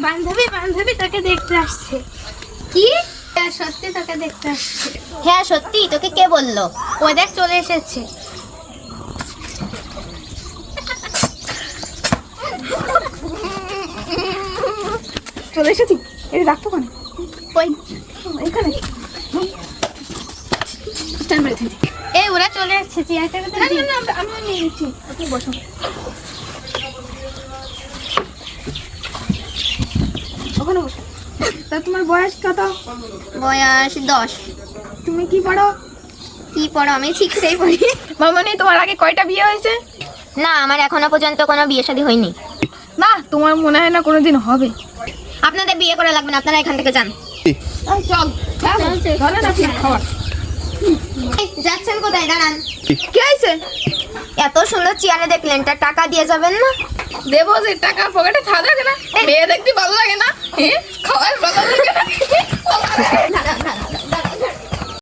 বান্ধবী বান্ধবী তোকে দেখতে আসছে। কি? হ্যাঁ সত্যি তোকে দেখতে আসছে। হ্যাঁ সত্যি? তোকে কে বললো? ও দেখ চলে এসেছে। চলে এসেছি, এটা রাখতো কেন? কই? এখানে স্ট্যান্ড মেরে দিই। এই ওরা চলে এসেছে, চেয়ারটা না না না, আমি নিয়ে নিচ্ছি, আপনি বসুন। ওখানে বসুন। তা তোমার বয়স কত? বয়স 10। তুমি কি পড়ো? কি পড়ো? আমি 6-এই পড়ি। মামনি, তোমার আগে কয়টা বিয়ে হয়েছে? না, আমার এখনো পর্যন্ত কোনো বিয়ে শাদী হয়নি। না, তোমার মনে হয় না কোনোদিন হবে। আপনাদের বিয়ে করা লাগবে না, আপনারা এখান থেকে যান। চল ধরে না খাবার। এই, যাচ্ছেন কোথায়? দাঁড়ান। কি হয়েছে? এত সুন্দর চেয়ারে দেখলেন, তা টাকা দিয়ে যাবেন না? দেবো যে টাকা পকেটে থাকা থাকে না, মেয়ে দেখতে ভালো লাগে না?